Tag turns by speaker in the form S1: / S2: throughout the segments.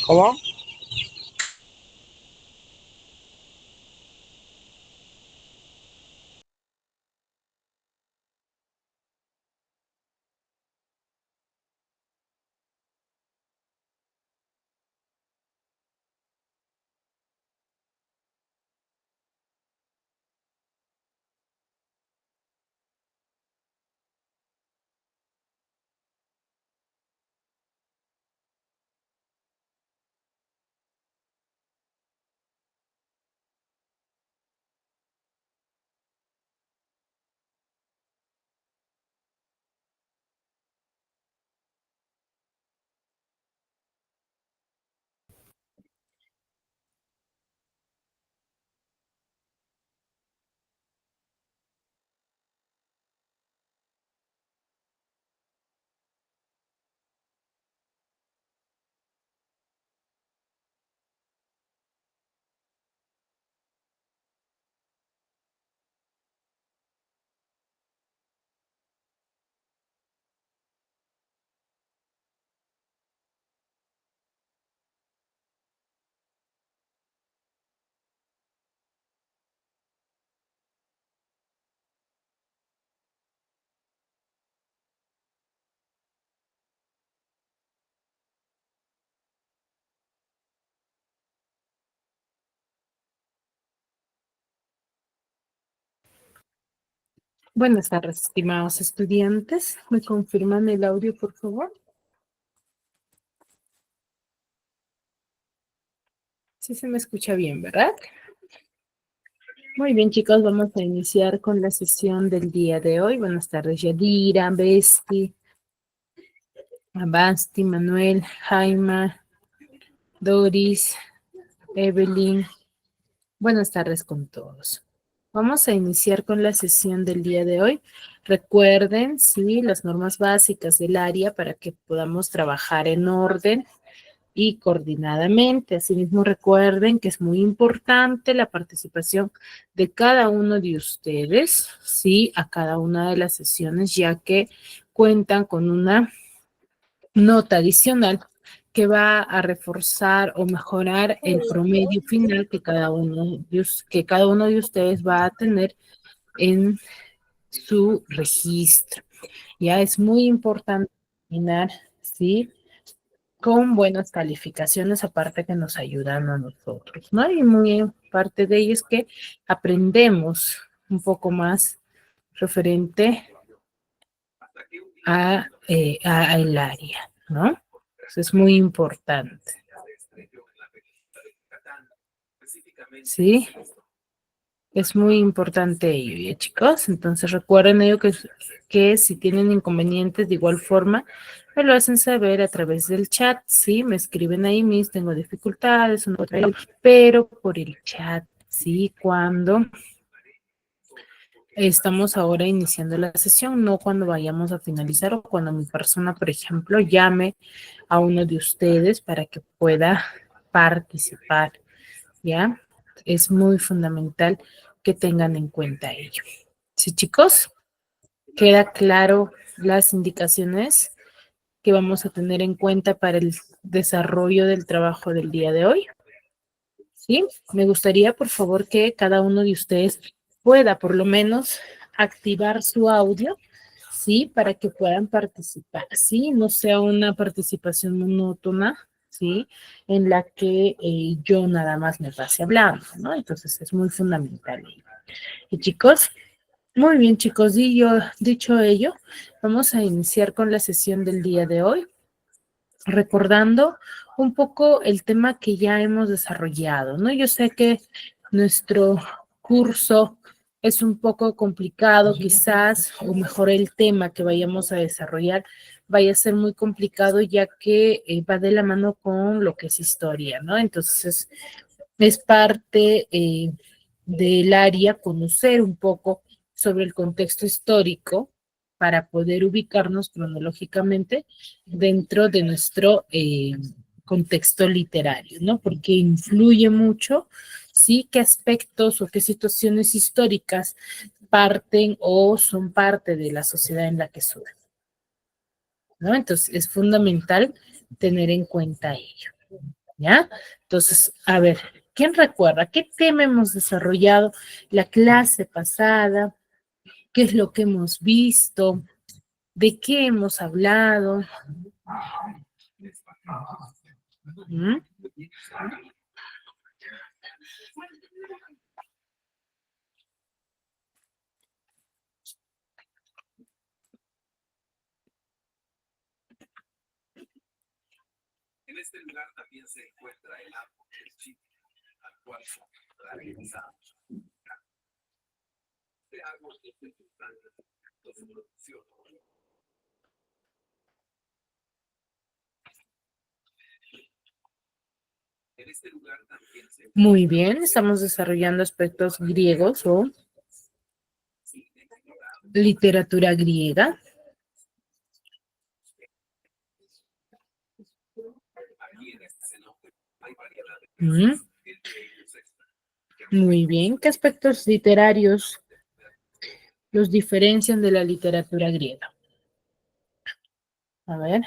S1: ¿Cómo?
S2: Buenas tardes, estimados estudiantes. ¿Me confirman el audio, por favor? Sí se me escucha bien, ¿verdad? Muy bien, chicos, vamos a iniciar con la sesión del día de hoy. Buenas tardes, Yadira, Basti, Manuel, Jaima, Doris, Evelyn. Buenas tardes con todos. Vamos a iniciar con la sesión del día de hoy. Recuerden, sí, las normas básicas del área para que podamos trabajar en orden y coordinadamente. Asimismo, recuerden que es muy importante la participación de cada uno de ustedes, sí, a cada una de las sesiones, ya que cuentan con una nota adicional que va a reforzar o mejorar el promedio final que cada uno de ustedes va a tener en su registro. Ya es muy importante terminar, ¿sí?, con buenas calificaciones, aparte que nos ayudan a nosotros, ¿no? Y muy parte de ello es que aprendemos un poco más referente a el área, ¿no? Eso es muy importante. Sí, es muy importante ello, ¿ya, chicos? Entonces recuerden ello que si tienen inconvenientes de igual forma, me lo hacen saber a través del chat, ¿sí? Me escriben ahí, mis, tengo dificultades, no puedo traer, pero por el chat, ¿sí? Cuando estamos ahora iniciando la sesión, no cuando vayamos a finalizar o cuando mi persona, por ejemplo, llame a uno de ustedes para que pueda participar, ¿ya? Es muy fundamental que tengan en cuenta ello. ¿Sí, chicos? ¿Queda claro las indicaciones que vamos a tener en cuenta para el desarrollo del trabajo del día de hoy? Sí, me gustaría, por favor, que cada uno de ustedes pueda por lo menos activar su audio, sí, para que puedan participar, sí, no sea una participación monótona, sí, en la que yo nada más me pase hablando, ¿no? Entonces es muy fundamental. Y chicos, muy bien, chicos, y yo, dicho ello, vamos a iniciar con la sesión del día de hoy, recordando un poco el tema que ya hemos desarrollado, ¿no? Yo sé que nuestro curso es un poco complicado, quizás, o mejor el tema que vayamos a desarrollar vaya a ser muy complicado, ya que va de la mano con lo que es historia, ¿no? Entonces, es parte del área conocer un poco sobre el contexto histórico para poder ubicarnos cronológicamente dentro de nuestro contexto literario, ¿no? Porque influye mucho, sí, qué aspectos o qué situaciones históricas parten o son parte de la sociedad en la que surge. ¿no? Entonces, es fundamental tener en cuenta ello, ¿ya? Entonces, a ver, ¿quién recuerda qué tema hemos desarrollado la clase pasada? ¿Qué es lo que hemos visto? ¿De qué hemos hablado? ¿Mm?
S1: En este lugar también se encuentra el árbol del chile, al cual se realizamos. Este árbol es importante en su producción. En este lugar también se
S2: Muy bien, estamos desarrollando aspectos griegos o literatura griega. Mm. Muy bien, ¿qué aspectos literarios los diferencian de la literatura griega? A ver.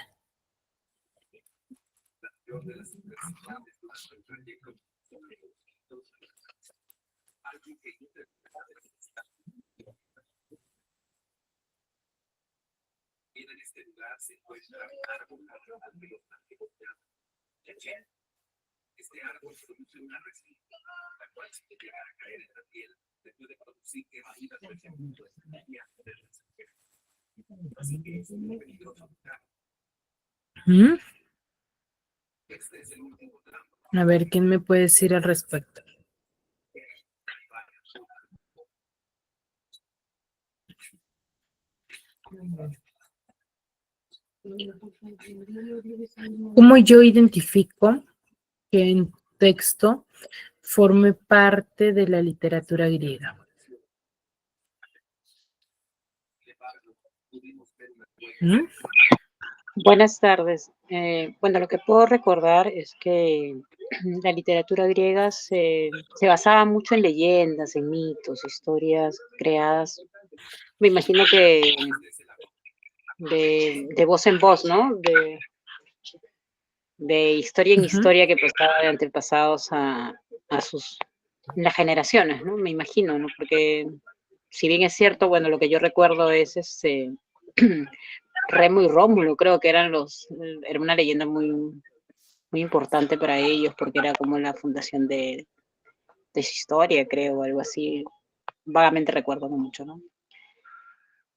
S1: en este lugar se encuentra un árbol Este árbol produce una resina, la cual si llega a caer en la piel, se puede producir quemaduras, por ejemplo, así que es muy peligroso.
S2: ¿Mm?
S1: Este es el último tramo.
S2: A ver, ¿quién me puede decir al respecto? ¿Cómo yo identifico que un texto forme parte de la literatura griega? ¿Mm?
S3: Buenas tardes. Bueno, lo que puedo recordar es que la literatura griega se basaba mucho en leyendas, en mitos, historias creadas, me imagino que de voz en voz, ¿no? De historia en
S2: Ujú.
S3: historia que pasaba de antepasados a las generaciones, ¿no? Me imagino, ¿no? Porque si bien es cierto, bueno, lo que yo recuerdo es Remo y Rómulo, creo que era una leyenda muy importante para ellos porque era como la fundación de su historia, creo, o algo así. Vagamente recuerdo no mucho, ¿no?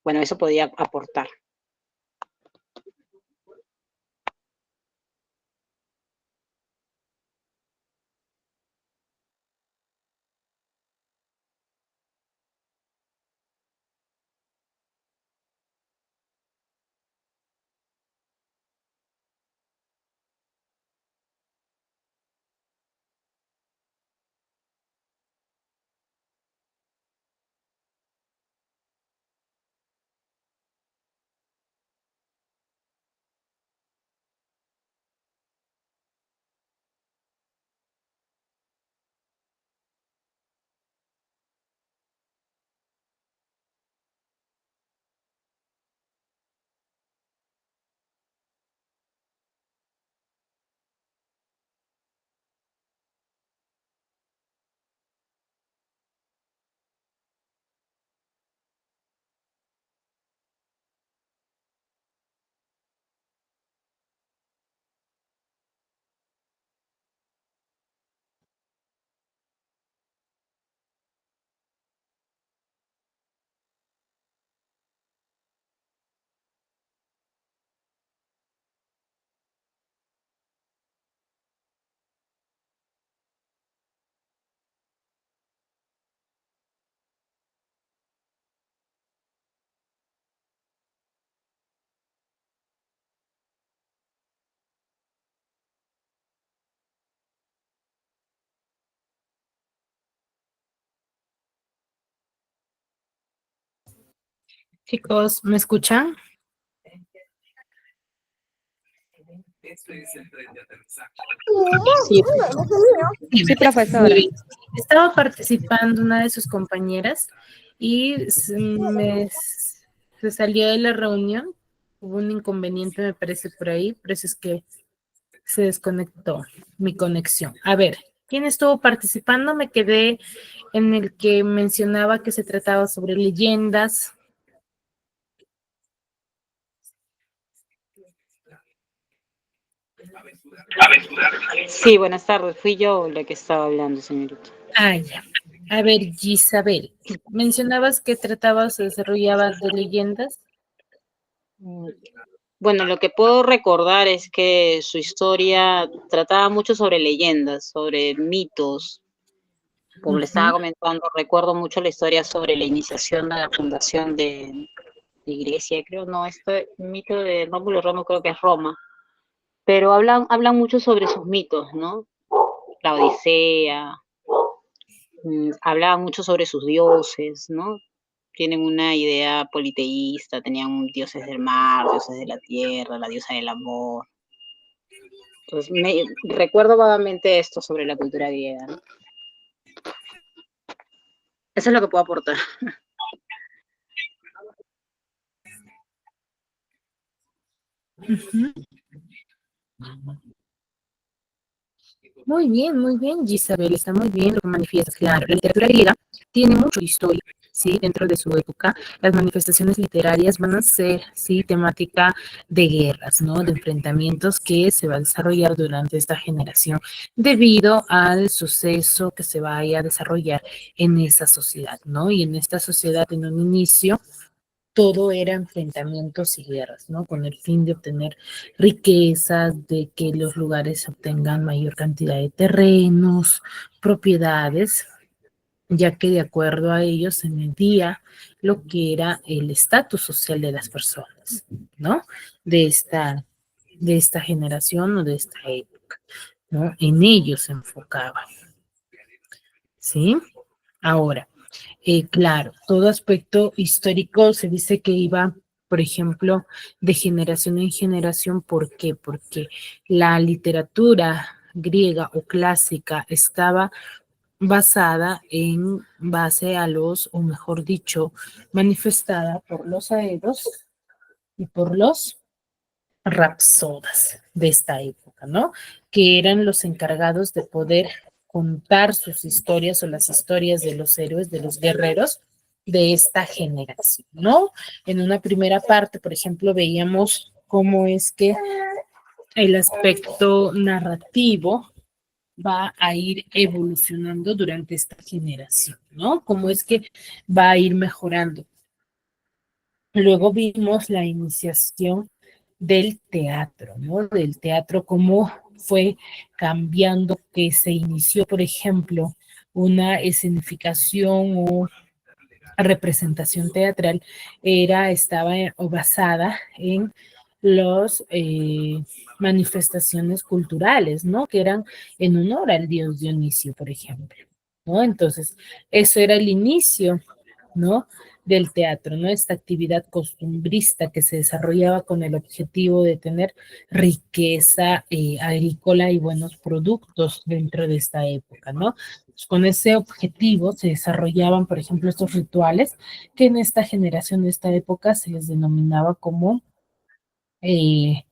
S3: Bueno, eso podía aportar.
S2: Chicos, ¿me escuchan?
S1: Este es el tren de aterrizaje.
S3: Sí,
S2: Dime.
S3: sí,
S2: Muy
S3: profesora.
S2: bien. Estaba participando una de sus compañeras y se salió de la reunión Hubo un inconveniente, me parece, por ahí, por eso es que se desconectó mi conexión. A ver, ¿quién estuvo participando? Me quedé en el que mencionaba que se trataba sobre leyendas.
S3: Sí, buenas tardes. Fui yo la que estaba hablando, señorita.
S2: Ah, ya. A ver, Gisabel, mencionabas que trataba, se desarrollaba de leyendas.
S3: Mm, Bueno, lo que puedo recordar es que su historia trataba mucho sobre leyendas, sobre mitos. Como le estaba
S2: Ujú.
S3: comentando, recuerdo mucho la historia sobre la iniciación de la fundación de Grecia, creo, no, este mito de Rómulo y Remo creo que es Roma, pero hablan mucho sobre sus mitos, ¿no? La Odisea, hablaban mucho sobre sus dioses, ¿no? Tienen una idea politeísta, tenían dioses del mar, dioses de la tierra, la diosa del amor. Entonces, recuerdo vagamente esto sobre la cultura griega, ¿no? Eso es lo que puedo aportar.
S2: Ujú. muy bien, Gisabel, está muy bien lo que manifiestas, claro. La literatura griega tiene mucho historia, ¿sí? Dentro de su época, las manifestaciones literarias van a ser, sí, temática de guerras, ¿no? De enfrentamientos que se va a desarrollar durante esta generación debido al suceso que se vaya a desarrollar en esa sociedad, ¿no? Y en esta sociedad, en un inicio, todo era enfrentamientos y guerras, ¿no? Con el fin de obtener riquezas, de que los lugares obtengan mayor cantidad de terrenos, propiedades, ya que de acuerdo a ellos se medía lo que era el estatus social de las personas, ¿no? De esta, de esta generación o de esta época, ¿no? En ellos se enfocaba, ¿sí? Ahora, claro, todo aspecto histórico se dice que iba, por ejemplo, de generación en generación. ¿Por qué? Porque la literatura griega o clásica estaba basada en base a los, o mejor dicho, manifestada por los aedos y por los rapsodas de esta época, ¿no? Que eran los encargados de poder contar sus historias o las historias de los héroes, de los guerreros de esta generación, ¿no? En una primera parte, por ejemplo, veíamos cómo es que el aspecto narrativo va a ir evolucionando durante esta generación, ¿no? Cómo es que va a ir mejorando. Luego vimos la iniciación del teatro, ¿no? Del teatro, cómo fue cambiando, que se inició, por ejemplo, una escenificación o representación teatral, estaba o basada en las manifestaciones culturales, ¿no? Que eran en honor al dios Dionisio, por ejemplo, ¿no? Entonces, eso era el inicio, ¿no? Del teatro, ¿no? Esta actividad costumbrista que se desarrollaba con el objetivo de tener riqueza agrícola y buenos productos dentro de esta época, ¿no? Pues con ese objetivo se desarrollaban, por ejemplo, estos rituales que en esta generación, de esta época, se les denominaba eh,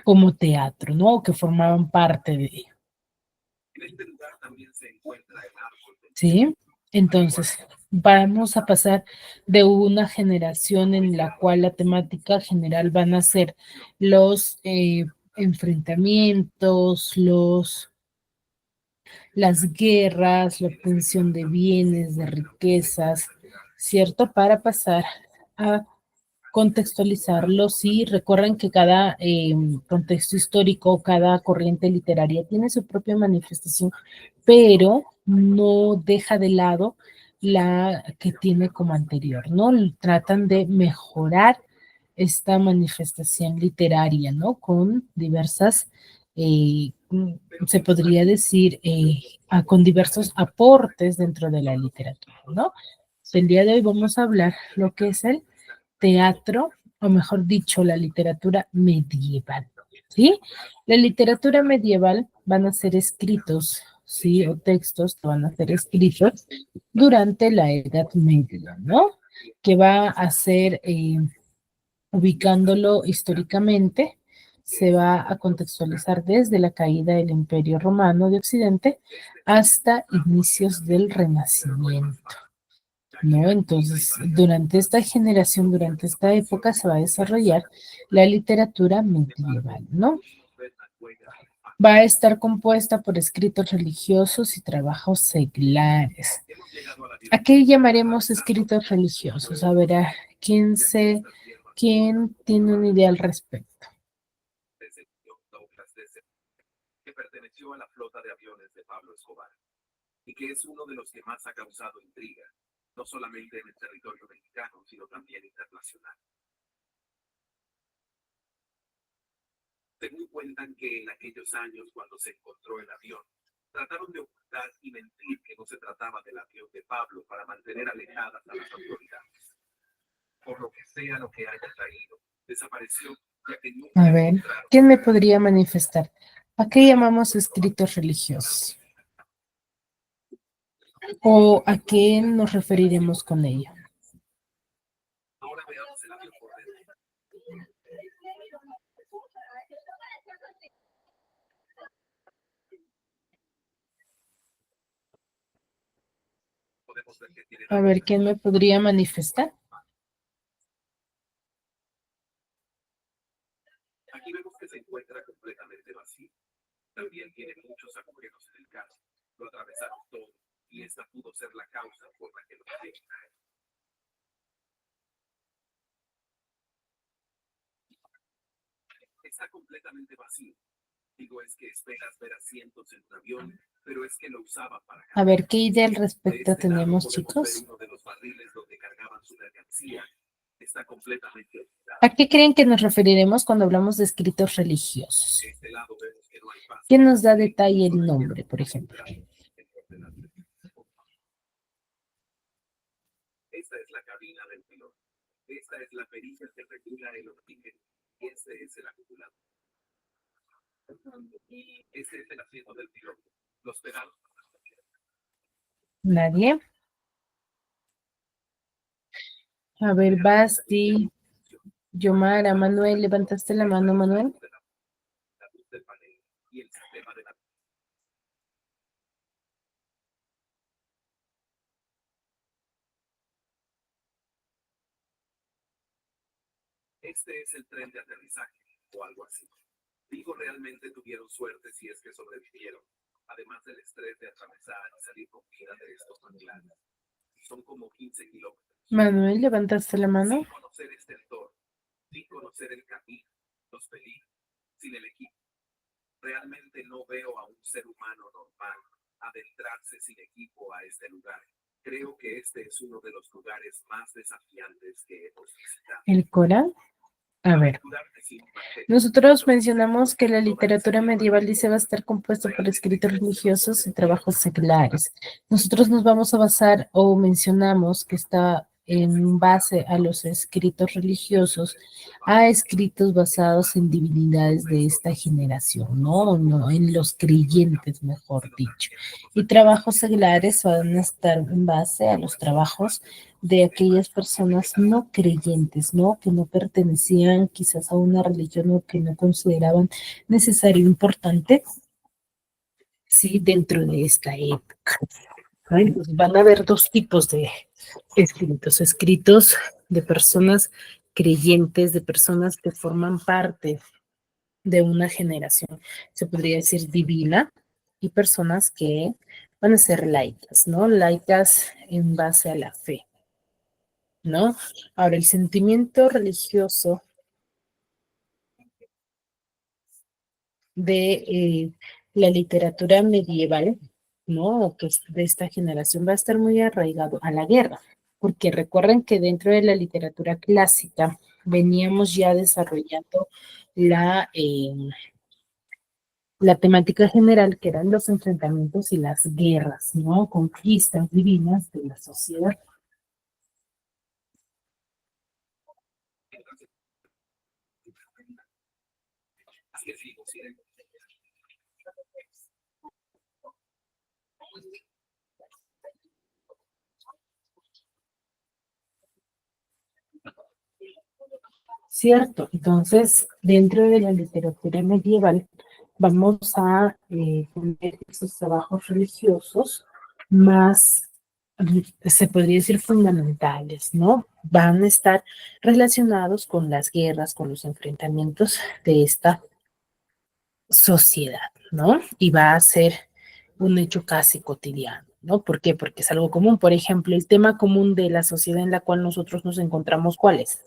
S2: como teatro, ¿no? Que formaban parte de ello. ¿Sí? Entonces, vamos a pasar de una generación en la cual la temática general van a ser los enfrentamientos, las guerras, la obtención de bienes, de riquezas, ¿cierto? Para pasar a contextualizarlos y recuerden que cada contexto histórico, cada corriente literaria tiene su propia manifestación, pero no deja de lado la que tiene como anterior, ¿no? Tratan de mejorar esta manifestación literaria, ¿no? Con diversas, se podría decir, con diversos aportes dentro de la literatura, ¿no? El día de hoy vamos a hablar lo que es el teatro, o mejor dicho, la literatura medieval, ¿sí? La literatura medieval van a ser escritos, ¿sí? O textos que van a ser escritos durante la Edad Media, ¿no? Que va a ser ubicándolo históricamente, se va a contextualizar desde la caída del Imperio Romano de Occidente hasta inicios del Renacimiento, ¿no? Entonces, durante esta generación, durante esta época, se va a desarrollar la literatura medieval, ¿no? Va a estar compuesta por escritos religiosos y trabajos seglares. ¿A qué llamaremos escritos religiosos? A ver, ¿quién tiene una idea al respecto?
S1: Que perteneció a la flota de aviones de Pablo Escobar y que es uno de los que más ha causado intriga, no solamente en el territorio mexicano, sino también internacional. Según cuentan que en aquellos años, cuando se encontró el avión, trataron de ocultar y mentir que no se trataba del avión de Pablo para mantener alejadas a las autoridades. Por lo que sea lo que haya traído, desapareció, ya que nunca
S2: A ver, ¿quién me podría manifestar? ¿A qué llamamos escritos religiosos? ¿O a qué nos referiremos con ello?
S1: Ahora veamos el avión por dentro. Podemos ver que tiene
S2: A ver, ¿quién me podría manifestar?
S1: Aquí vemos que se encuentra completamente vacío. También tiene muchos agujeros en el casco. Lo atravesaron todo y esta pudo ser la causa por la que lo dejé caer. Está completamente vacío. Digo, es que esperas ver asientos en un avión, pero es que lo usaba para
S2: A ver, ¿qué idea al
S1: De
S2: respecto
S1: este lado
S2: tenemos,
S1: podemos ver
S2: chicos?
S1: uno de los barriles donde cargaban su mercancía. Está completamente olvidado.
S2: ¿A qué creen que nos referiremos cuando hablamos de escritos religiosos?
S1: De este lado vemos que no hay paso.
S2: ¿Quién nos da detalle el nombre, por ejemplo?
S1: Esta es la cabina del piloto. Esta es la perilla que regula el oxígeno. Y este es el acumulador. Este es el asiento del piloto. Los pedales.
S2: ¿Nadie? A ver, Basti, Yomara, Manuel, ¿levantaste la mano, Manuel?
S1: La luz del panel y el sistema de la. Este es el tren de aterrizaje o algo así. Digo, realmente tuvieron suerte si es que sobrevivieron, además del estrés de atravesar y salir con vida de estos manglares. Son como 15 kilómetros.
S2: Manuel, ¿levantaste la mano?
S1: Sin conocer este entorno, sin conocer el camino, los peligros, sin el equipo. Realmente no veo a un ser humano normal adentrarse sin equipo a este lugar. Creo que este es uno de los lugares más desafiantes que hemos visitado.
S2: ¿El Corán? A ver, nosotros mencionamos que la literatura medieval dice va a estar compuesta por escritos religiosos y trabajos seculares. Nosotros nos vamos a basar o mencionamos que está en base a los escritos religiosos, a escritos basados en divinidades de esta generación, ¿no? No, en los creyentes, mejor dicho. Y trabajos seglares van a estar en base a los trabajos de aquellas personas no creyentes, ¿no? Que no pertenecían quizás a una religión o que no consideraban necesario o importante, sí, dentro de esta época. ¿No? Entonces van a haber dos tipos de escritos de personas creyentes, de personas que forman parte de una generación, se podría decir divina, y personas que van a ser laicas, ¿no? Laicas en base a la fe. ¿No? Ahora, el sentimiento religioso de la literatura medieval, ¿no? O que es de esta generación va a estar muy arraigado a la guerra, porque recuerden que dentro de la literatura clásica veníamos ya desarrollando la temática general que eran los enfrentamientos y las guerras, ¿no? Conquistas divinas de la sociedad. ¿cierto? Entonces, dentro de la literatura medieval, vamos a tener esos trabajos religiosos más, se podría decir, fundamentales, ¿no? Van a estar relacionados con las guerras, con los enfrentamientos de esta sociedad, ¿no? Y va a ser un hecho casi cotidiano, ¿no? ¿Por qué? Porque es algo común. Por ejemplo, el tema común de la sociedad en la cual nosotros nos encontramos, ¿cuál es?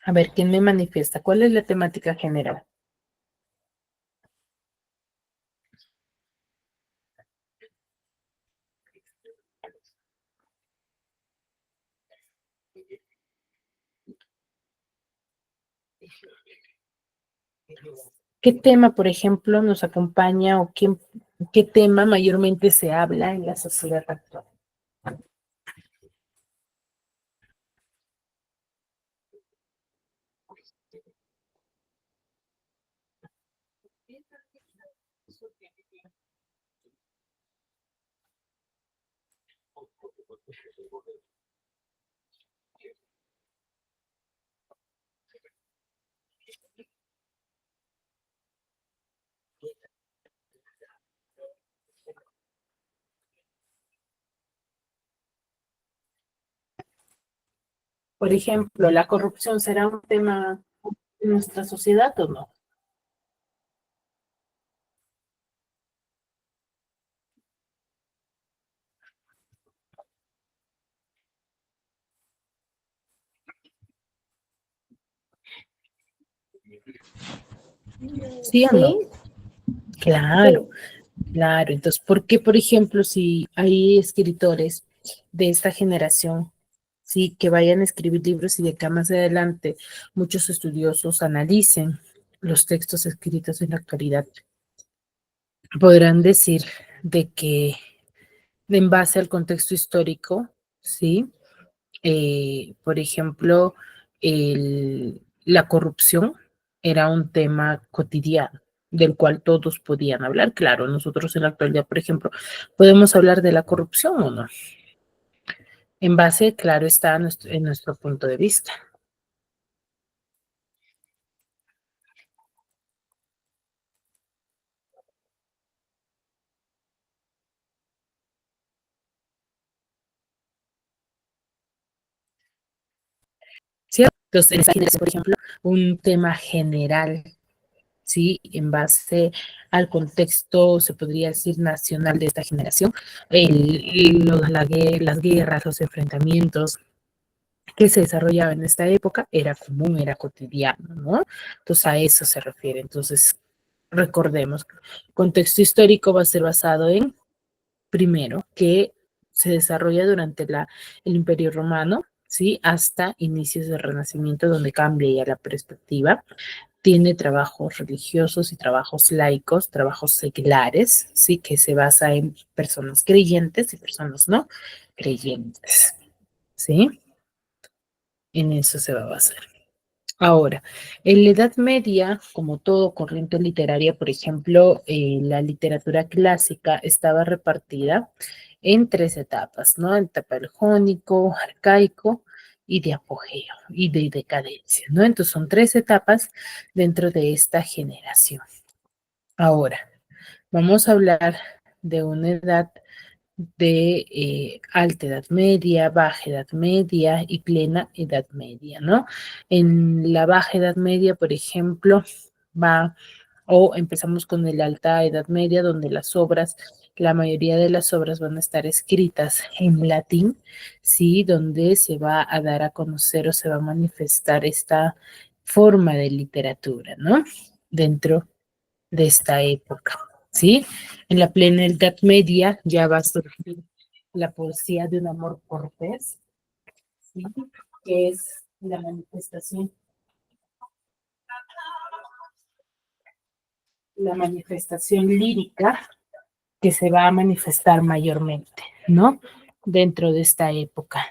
S2: A ver, ¿quién me manifiesta? ¿Cuál es la temática general? ¿Qué tema, por ejemplo, nos acompaña o qué tema mayormente se habla en la sociedad actual? Por ejemplo, ¿la corrupción será un tema en nuestra sociedad o no? ¿Sí o no?
S4: Sí,
S2: Claro,
S4: sí,
S2: claro. Entonces, ¿por qué, por ejemplo, si hay escritores de esta generación, sí, que vayan a escribir libros y de acá más adelante muchos estudiosos analicen los textos escritos en la actualidad, podrán decir de que en base al contexto histórico, sí, por ejemplo, la corrupción era un tema cotidiano del cual todos podían hablar. Claro, nosotros en la actualidad, por ejemplo, podemos hablar de la corrupción o no, en base, claro, está en nuestro punto de vista. ¿Cierto? Entonces, en esa generación, por ejemplo, un tema general, ¿sí? En base al contexto, se podría decir, nacional de esta generación, las guerras, los enfrentamientos que se desarrollaban en esta época era común, era cotidiano, ¿no? Entonces a eso se refiere. Entonces, recordemos, contexto histórico va a ser basado en, primero, que se desarrolla durante el Imperio Romano, ¿sí? Hasta inicios del Renacimiento, donde cambia ya la perspectiva. Tiene trabajos religiosos y trabajos laicos, trabajos seculares, ¿sí? Que se basa en personas creyentes y personas no creyentes, ¿sí? En eso se va a basar. Ahora, en la Edad Media, como todo corriente literaria, por ejemplo, la literatura clásica estaba repartida en tres etapas, ¿no? En etapa del jónico, arcaico y de apogeo y de decadencia, ¿no? Entonces son tres etapas dentro de esta generación. Ahora, vamos a hablar de una edad de alta edad media, baja edad media y plena edad media, ¿no? En la baja edad media, por ejemplo, o empezamos con la alta edad media, donde la mayoría de las obras van a estar escritas en latín, ¿sí? Donde se va a dar a conocer o se va a manifestar esta forma de literatura, ¿no? Dentro de esta época, ¿sí? En la plena Edad Media ya va a surgir la poesía de un amor cortés, ¿sí? Que es la manifestación lírica que se va a manifestar mayormente, ¿no? Dentro de esta época.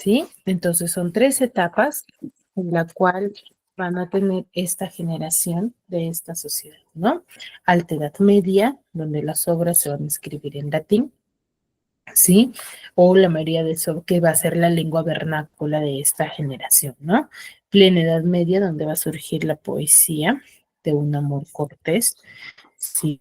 S2: ¿sí? Entonces son 3 etapas en la cual van a tener esta generación de esta sociedad, ¿no? Alta Edad Media, donde las obras se van a escribir en latín, ¿sí? O la mayoría de eso que va a ser la lengua vernácula de esta generación, ¿no? Plena Edad Media, donde va a surgir la poesía de un amor cortés, ¿sí?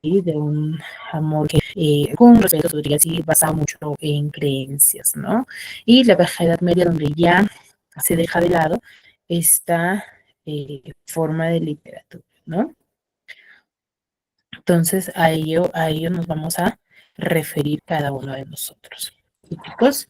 S2: De un amor que con respeto podría decir basado mucho en creencias, ¿no? Y la Baja Edad Media donde ya se deja de lado esta forma de literatura, ¿no? Entonces a ello nos vamos a referir cada uno de nosotros. ¿Sí, chicos?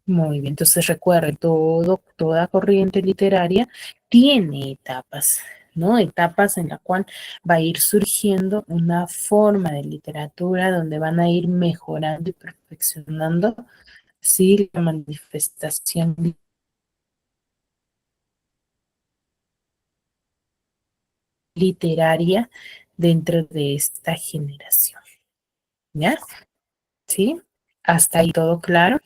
S2: Muy bien, entonces recuerden, toda corriente literaria tiene etapas, ¿no? Etapas en la cual va a ir surgiendo una forma de literatura donde van a ir mejorando y perfeccionando, sí, la manifestación literaria dentro de esta generación, ¿ya? ¿Sí? Hasta ahí todo claro.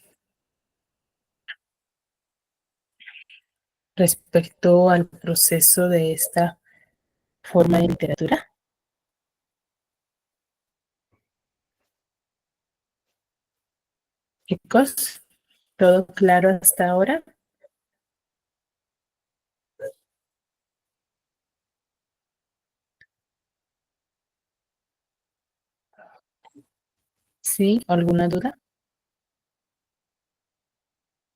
S2: Respecto al proceso de esta forma de literatura. Chicos, ¿todo claro hasta ahora? ¿Sí? ¿Alguna duda?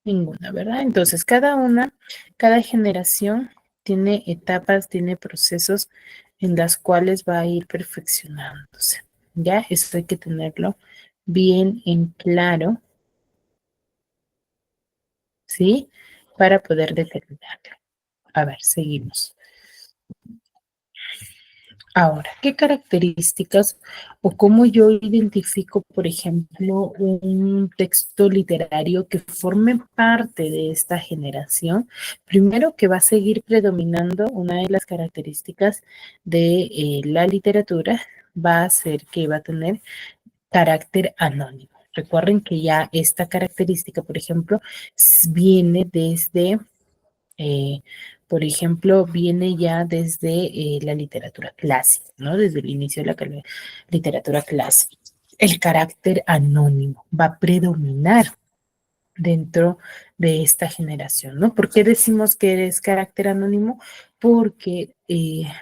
S2: Ninguna, ¿verdad? Entonces, cada generación tiene etapas, tiene procesos en las cuales va a ir perfeccionándose. ¿Ya? Eso hay que tenerlo bien en claro, ¿sí? Para poder determinarlo. A ver, seguimos. Ahora, ¿qué características o cómo yo identifico, por ejemplo, un texto literario que forme parte de esta generación? Primero, que va a seguir predominando una de las características de la literatura, va a ser que va a tener carácter anónimo. Recuerden que ya esta característica, por ejemplo, viene desde eh, por ejemplo, viene ya desde la literatura clásica, ¿no? Desde el inicio de la literatura clásica. El carácter anónimo va a predominar dentro de esta generación, ¿no? ¿Por qué decimos que es carácter anónimo? Porque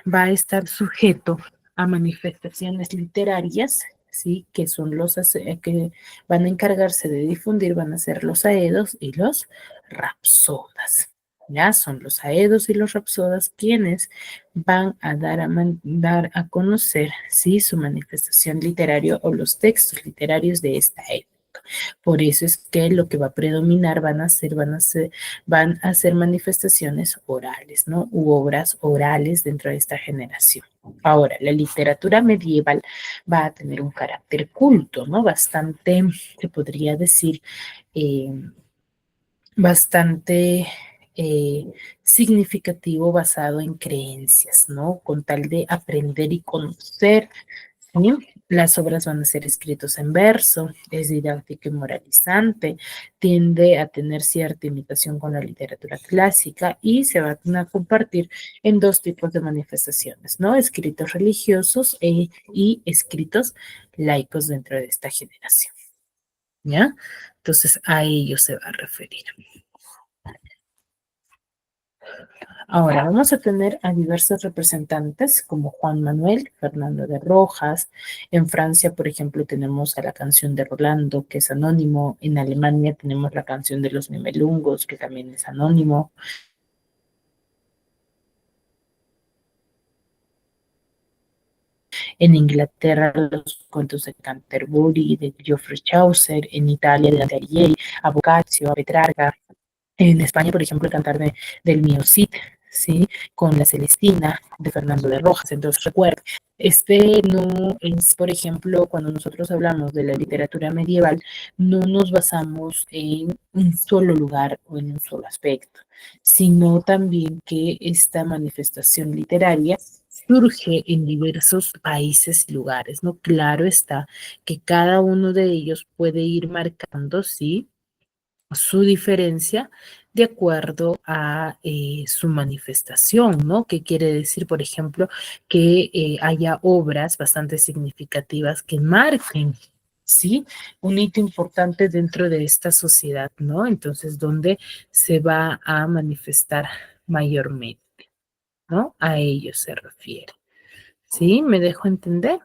S2: va a estar sujeto a manifestaciones literarias, ¿sí? Que son que van a encargarse de difundir, van a ser los aedos y los rapsodas. Ya son los aedos y los rapsodas quienes van a dar a conocer, ¿sí? Su manifestación literaria o los textos literarios de esta época. Por eso es que lo que va a predominar van a ser manifestaciones orales, ¿no? U obras orales dentro de esta generación. Ahora, la literatura medieval va a tener un carácter culto, ¿no? Bastante, se podría decir, eh, bastante significativo basado en creencias, ¿no? Con tal de aprender y conocer. ¿Sí? Las obras van a ser escritas en verso, es didáctico y moralizante, tiende a tener cierta imitación con la literatura clásica y se van a compartir en 2 tipos de manifestaciones, ¿no? Escritos religiosos y escritos laicos dentro de esta generación, ¿ya? Entonces a ello se va a referir. Ahora vamos a tener a diversos representantes como Juan Manuel, Fernando de Rojas. En Francia, por ejemplo, tenemos a la canción de Rolando, que es anónimo. En Alemania tenemos la canción de los Nibelungos, que también es anónimo. En Inglaterra, los cuentos de Canterbury, de Geoffrey Chaucer. En Italia, de Dante Alighieri, a Boccaccio, a Petrarca. En España, por ejemplo, el cantar del Mío Cid, ¿sí? Con la Celestina de Fernando de Rojas. Entonces, recuerden, este no es, por ejemplo, cuando nosotros hablamos de la literatura medieval, no nos basamos en un solo lugar o en un solo aspecto, sino también que esta manifestación literaria surge en diversos países y lugares, ¿no? Claro está que cada uno de ellos puede ir marcando, sí, su diferencia de acuerdo a su manifestación, ¿no? ¿Qué quiere decir, por ejemplo, que haya obras bastante significativas que marquen, ¿sí? Un hito importante dentro de esta sociedad, ¿no? Entonces, ¿dónde se va a manifestar mayormente, ¿no? A ello se refiere, ¿sí? ¿Me dejo entender?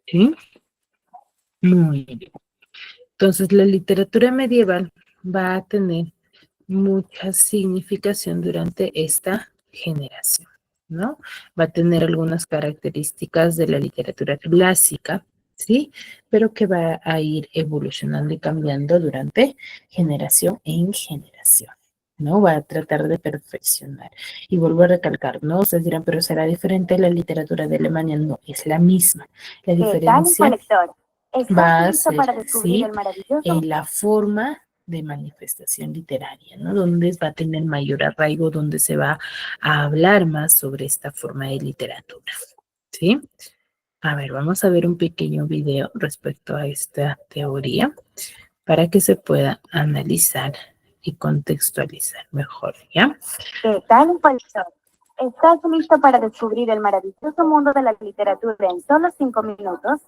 S2: ¿Sí? Muy bien. Entonces, la literatura medieval va a tener mucha significación durante esta generación, ¿no? Va a tener algunas características de la literatura clásica, ¿sí? Pero que va a ir evolucionando y cambiando durante generación en generación, ¿no? Va a tratar de perfeccionar. Y vuelvo a recalcar, ¿no? Ustedes dirán, pero será diferente la literatura de Alemania. No, es la misma. La diferencia va a ser, sí, la forma de manifestación literaria, ¿no? Donde va a tener mayor arraigo, donde se va a hablar más sobre esta forma de literatura, ¿sí? A ver, vamos a ver un pequeño video respecto a esta teoría para que se pueda analizar y contextualizar mejor, ¿ya?
S4: ¿Qué tal, profesor? ¿Estás listo para descubrir el maravilloso mundo de la literatura en solo 5 minutos?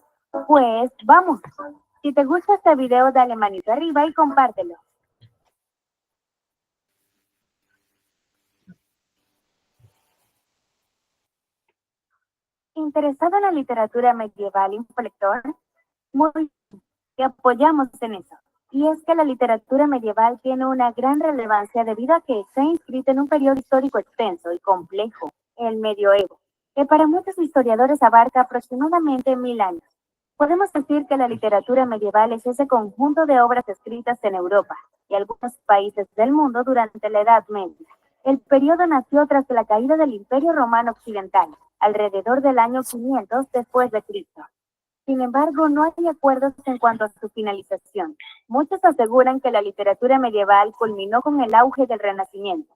S4: Pues vamos. Si te gusta este video, dale manito arriba y compártelo. ¿Interesado en la literatura medieval, intelectual? Muy bien, te apoyamos en eso. Y es que la literatura medieval tiene una gran relevancia debido a que está inscrita en un periodo histórico extenso y complejo, el medioevo, que para muchos historiadores abarca aproximadamente 1000 años. Podemos decir que la literatura medieval es ese conjunto de obras escritas en Europa y algunos países del mundo durante la Edad Media. El periodo nació tras la caída del Imperio Romano Occidental, alrededor del año 500 después de Cristo. Sin embargo, no hay acuerdos en cuanto a su finalización. Muchos aseguran que la literatura medieval culminó con el auge del Renacimiento.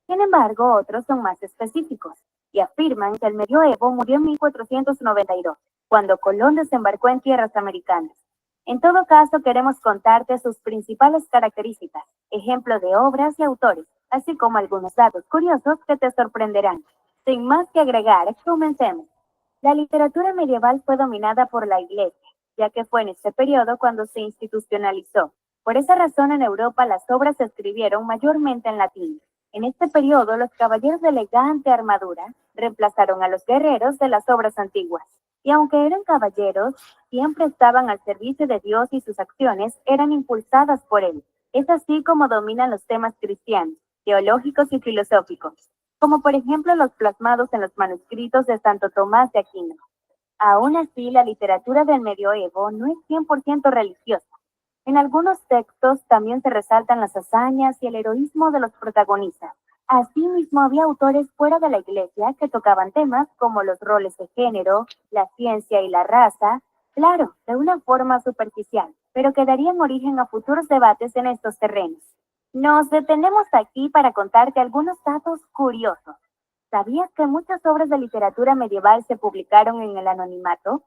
S4: Sin embargo, otros son más específicos y afirman que el medioevo murió en 1492, cuando Colón desembarcó en tierras americanas. En todo caso, queremos contarte sus principales características, ejemplos de obras y autores, así como algunos datos curiosos que te sorprenderán. Sin más que agregar, comencemos. La literatura medieval fue dominada por la Iglesia, ya que fue en este periodo cuando se institucionalizó. Por esa razón, en Europa las obras se escribieron mayormente en latín. En este periodo, los caballeros de elegante armadura reemplazaron a los guerreros de las obras antiguas. Y aunque eran caballeros, siempre estaban al servicio de Dios y sus acciones eran impulsadas por él. Es así como dominan los temas cristianos, teológicos y filosóficos, como por ejemplo los plasmados en los manuscritos de Santo Tomás de Aquino. Aún así, la literatura del medioevo no es 100% religiosa. En algunos textos también se resaltan las hazañas y el heroísmo de los protagonistas. Asimismo, había autores fuera de la iglesia que tocaban temas como los roles de género, la ciencia y la raza, claro, de una forma superficial, pero que darían origen a futuros debates en estos terrenos. Nos detenemos aquí para contarte algunos datos curiosos. ¿Sabías que muchas obras de literatura medieval se publicaron en el anonimato?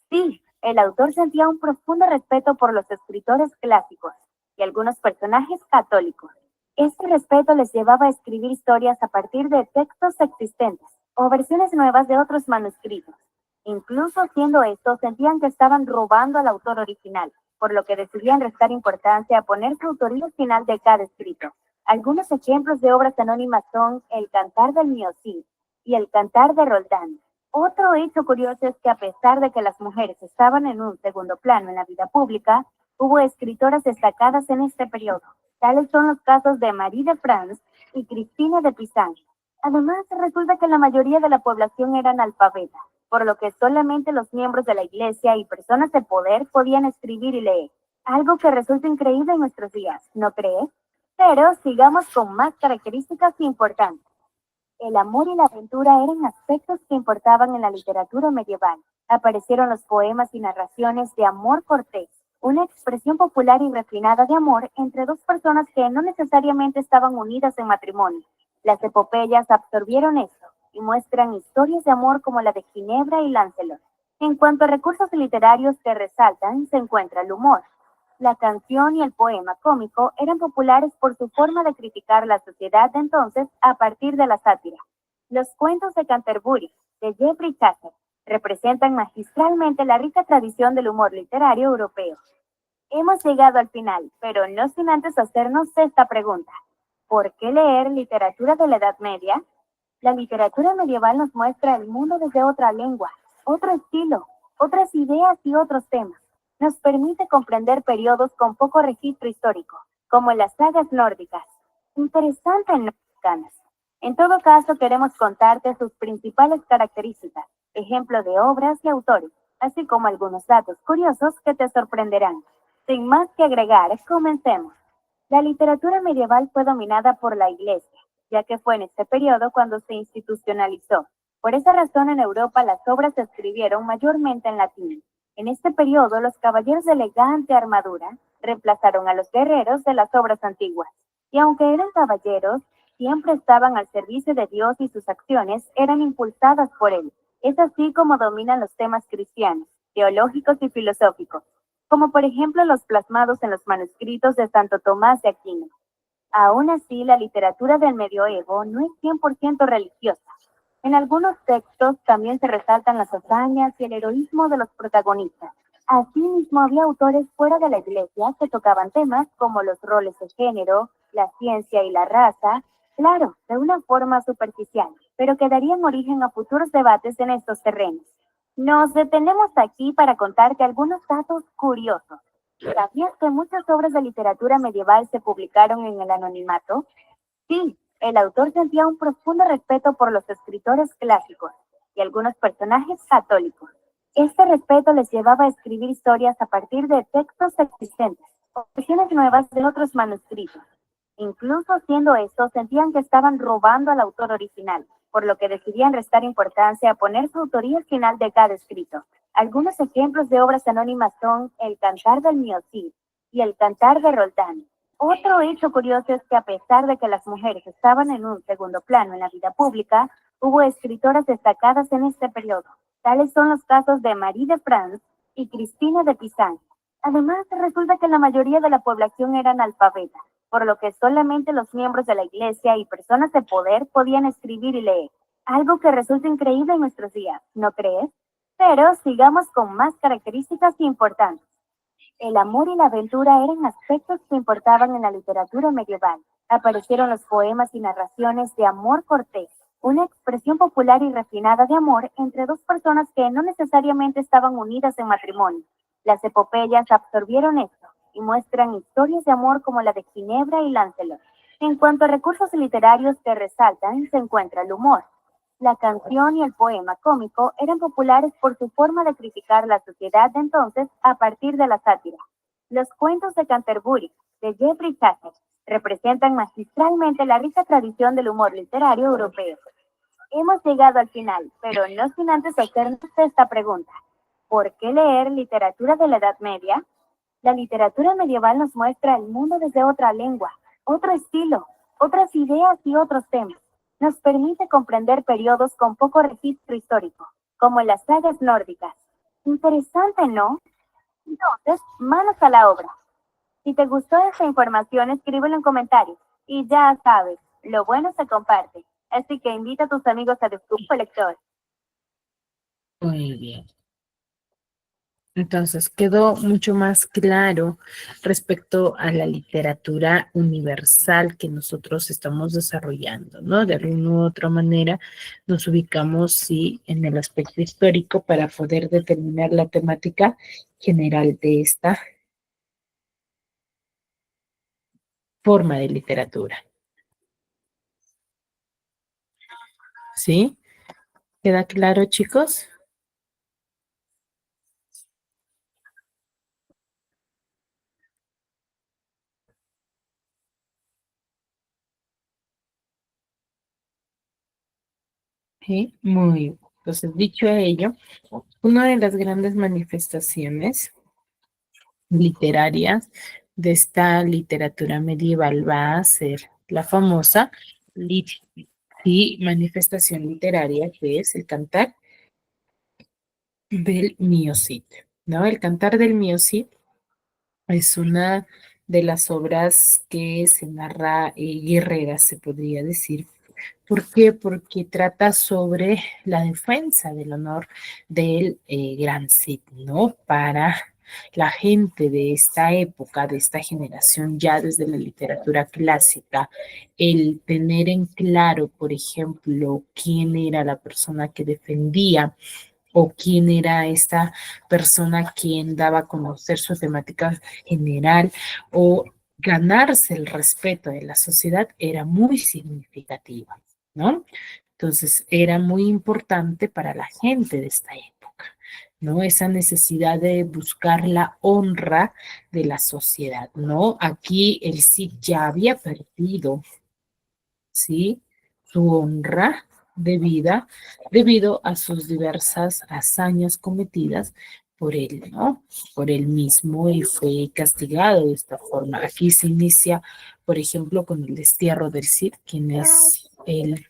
S4: Sí, el autor sentía un profundo respeto por los escritores clásicos y algunos personajes católicos. Este respeto les llevaba a escribir historias a partir de textos existentes o versiones nuevas de otros manuscritos. Incluso siendo esto, sentían que estaban robando al autor original, por lo que decidían restar importancia a poner su autoría al final de cada escrito. Algunos ejemplos de obras anónimas son el Cantar del Miocid y el Cantar de Roldán. Otro hecho curioso es que a pesar de que las mujeres estaban en un segundo plano en la vida pública, hubo escritoras destacadas en este periodo. Tales son los casos de Marie de France y Cristina de Pizan. Además, resulta que la mayoría de la población era analfabeta, por lo que solamente los miembros de la iglesia y personas de poder podían escribir y leer. Algo que resulta increíble en nuestros días, ¿no crees? Pero sigamos con más características importantes. El amor y la aventura eran aspectos que importaban en la literatura medieval. Aparecieron los poemas y narraciones de amor cortés, una expresión popular y refinada de amor entre dos personas que no necesariamente estaban unidas en matrimonio. Las epopeyas absorbieron esto y muestran historias de amor como la de Ginebra y Lancelot. En cuanto a recursos literarios que resaltan, se encuentra el humor. La canción y el poema cómico eran populares por su forma de criticar la sociedad de entonces a partir de la sátira. Los cuentos de Canterbury, de Geoffrey Chaucer, representan magistralmente la rica tradición del humor literario europeo. Hemos llegado al final, pero no sin antes hacernos esta pregunta. ¿Por qué leer literatura de la Edad Media? La literatura medieval nos muestra el mundo desde otra lengua, otro estilo, otras ideas y otros temas. Nos permite comprender periodos con poco registro histórico, como en las sagas nórdicas. Interesante en mexicanas. En todo caso, queremos contarte sus principales características, ejemplo de obras y autores, así como algunos datos curiosos que te sorprenderán. Sin más que agregar, comencemos. La literatura medieval fue dominada por la Iglesia, ya que fue en este periodo cuando se institucionalizó. Por esa razón, en Europa las obras se escribieron mayormente en latín. En este periodo, los caballeros de elegante armadura reemplazaron a los guerreros de las obras antiguas. Y aunque eran caballeros, siempre estaban al servicio de Dios y sus acciones eran impulsadas por él. Es así como dominan los temas cristianos, teológicos y filosóficos, como por ejemplo los plasmados en los manuscritos de Santo Tomás de Aquino. Aún así, la literatura del medioevo no es 100% religiosa. En algunos textos también se resaltan las hazañas y el heroísmo de los protagonistas. Asimismo, había autores fuera de la iglesia que tocaban temas como los roles de género, la ciencia y la raza, claro, de una forma superficial, pero que darían origen a futuros debates en estos terrenos. Nos detenemos aquí para contarte algunos datos curiosos. ¿Sabías que muchas obras de literatura medieval se publicaron en el anonimato? Sí, el autor sentía un profundo respeto por los escritores clásicos y algunos personajes católicos. Este respeto les llevaba a escribir historias a partir de textos existentes o versiones nuevas de otros manuscritos. Incluso siendo esto, sentían que estaban robando al autor original, por lo que decidían restar importancia a poner su autoría al final de cada escrito. Algunos ejemplos de obras anónimas son el Cantar del Miocid y el Cantar de Roldán. Otro hecho curioso es que a pesar de que las mujeres estaban en un segundo plano en la vida pública, hubo escritoras destacadas en este periodo. Tales son los casos de Marie de France y Cristina de Pizan. Además, resulta que la mayoría de la población era analfabeta, por lo que solamente los miembros de la iglesia y personas de poder podían escribir y leer. Algo que resulta increíble en nuestros días, ¿no crees? Pero sigamos con más características importantes. El amor y la aventura eran aspectos que importaban en la literatura medieval. Aparecieron los poemas y narraciones de amor cortés, una expresión popular y refinada de amor entre dos personas que no necesariamente estaban unidas en matrimonio. Las epopeyas absorbieron esto y muestran historias de amor como la de Ginebra y Lancelot. En cuanto a recursos literarios que resaltan, se encuentra el humor. La canción y el poema cómico eran populares por su forma de criticar la sociedad de entonces a partir de la sátira. Los cuentos de Canterbury, de Geoffrey Chaucer, representan magistralmente la rica tradición del humor literario europeo. Hemos llegado al final, pero no sin antes hacernos esta pregunta. ¿Por qué leer literatura de la Edad Media? La literatura medieval nos muestra el mundo desde otra lengua, otro estilo, otras ideas y otros temas. nos permite comprender periodos con poco registro histórico, como en las sagas nórdicas. Interesante, ¿no? Entonces, manos a la obra. Si te gustó esta información, escríbelo en comentarios. Y ya sabes, lo bueno se comparte. Así que invita a tus amigos a descubrir tu lector.
S2: Muy bien. Entonces, quedó mucho más claro respecto a la literatura universal que nosotros estamos desarrollando, ¿no? De alguna u otra manera nos ubicamos, sí, en el aspecto histórico para poder determinar la temática general de esta forma de literatura. ¿Sí? ¿Queda claro, chicos? Sí, muy bien. Entonces, dicho ello, una de las grandes manifestaciones literarias de esta literatura medieval va a ser la famosa manifestación literaria, que es el cantar del Mío Cid, ¿no? El cantar del Mío Cid es una de las obras que se narra guerrera, se podría decir. ¿Por qué? Porque trata sobre la defensa del honor del gran Cid, ¿no? Para la gente de esta época, de esta generación, ya desde la literatura clásica, el tener en claro, por ejemplo, quién era la persona que defendía o quién era esta persona quien daba a conocer su temática general o ganarse el respeto de la sociedad era muy significativa, ¿no? Entonces era muy importante para la gente de esta época, ¿no? Esa necesidad de buscar la honra de la sociedad, ¿no? Aquí el Cid ya había perdido, ¿sí? Su honra de vida debido a sus diversas hazañas cometidas por él, ¿no? Por él mismo y fue castigado de esta forma. Aquí se inicia, por ejemplo, con el destierro del Cid, quien es el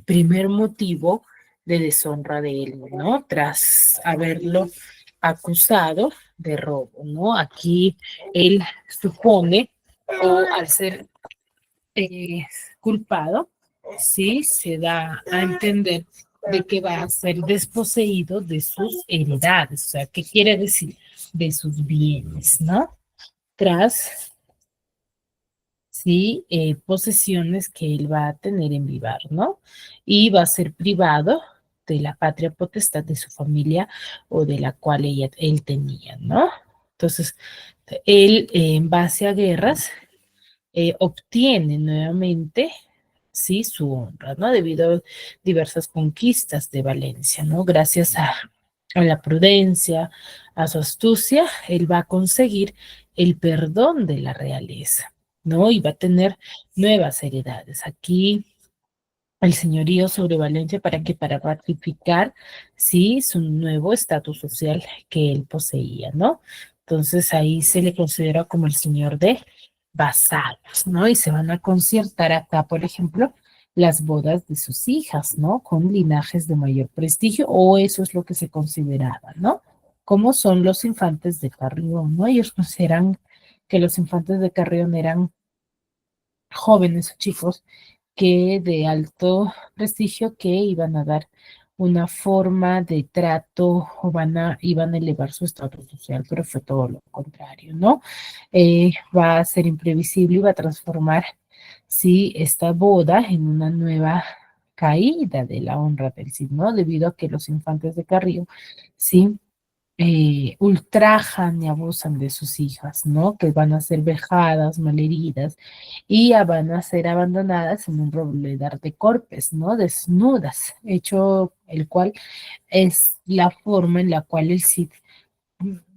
S2: primer motivo de deshonra de él, ¿no? Tras haberlo acusado de robo, ¿no? Aquí él supone, o al ser eh, culpado, sí, se da a entender de que va a ser desposeído de sus heredades, o sea, ¿qué quiere decir? De sus bienes, ¿no? Tras, sí, posesiones que él va a tener en Vivar, ¿no? Y va a ser privado de la patria potestad de su familia o de la cual él tenía, ¿no? Entonces, él, en base a guerras, obtiene nuevamente, sí, su honra, ¿no? Debido a diversas conquistas de Valencia, ¿no? Gracias a la prudencia, a su astucia, él va a conseguir el perdón de la realeza, ¿no? Y va a tener nuevas heredades. Aquí el señorío sobre Valencia para que para ratificar, sí, su nuevo estatus social que él poseía, ¿no? Entonces ahí se le considera como el señor de vasallos, ¿no? Y se van a conciertar acá, por ejemplo, las bodas de sus hijas, ¿no? Con linajes de mayor prestigio, o eso es lo que se consideraba, ¿no? Como son los infantes de Carrión, ¿no? Ellos consideran que los infantes de Carrión eran jóvenes o chicos que de alto prestigio que iban a dar una forma de trato o iban a elevar su estatus social, pero fue todo lo contrario, ¿no? Va a ser imprevisible y va a transformar, sí, esta boda en una nueva caída de la honra del Cid, ¿no? Debido a que los infantes de Carrillo, sí, ultrajan y abusan de sus hijas, ¿no? Que van a ser vejadas, malheridas y van a ser abandonadas en un robledar de corpes, ¿no? Desnudas, hecho el cual es la forma en la cual el Cid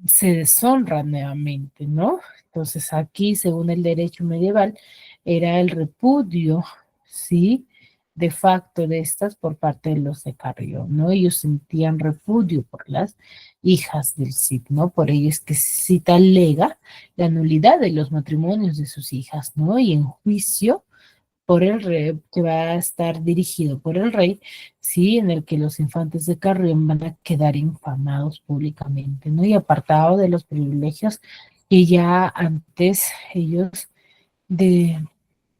S2: se deshonra nuevamente, ¿no? Entonces aquí, según el derecho medieval, era el repudio, ¿sí? De facto de estas por parte de los de Carrión, ¿no? Ellos sentían repudio por las hijas del Cid, ¿no? Por ello es que Cid alega la nulidad de los matrimonios de sus hijas, ¿no? Y en juicio por el rey, que va a estar dirigido por el rey, sí, en el que los infantes de Carrión van a quedar infamados públicamente, ¿no? Y apartados de los privilegios que ya antes ellos de,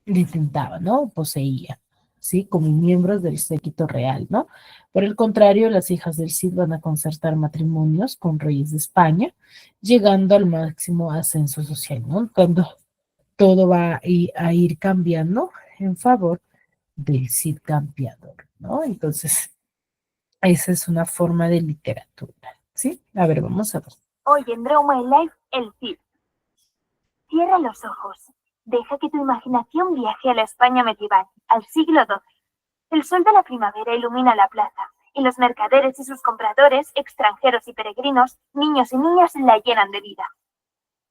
S2: intentaban, ¿no? Poseían, ¿sí? Como miembros del séquito real, ¿no? Por el contrario, las hijas del Cid van a concertar matrimonios con reyes de España, llegando al máximo ascenso social, ¿no? Cuando todo va a ir cambiando en favor del Cid campeador, ¿no? Entonces, esa es una forma de literatura, ¿sí? A ver, vamos a ver.
S4: Hoy en Draw My Life, el Cid. Cierra los ojos. Deja que tu imaginación viaje a la España medieval, al siglo XII. El sol de la primavera ilumina la plaza, y los mercaderes y sus compradores, extranjeros y peregrinos, niños y niñas, la llenan de vida.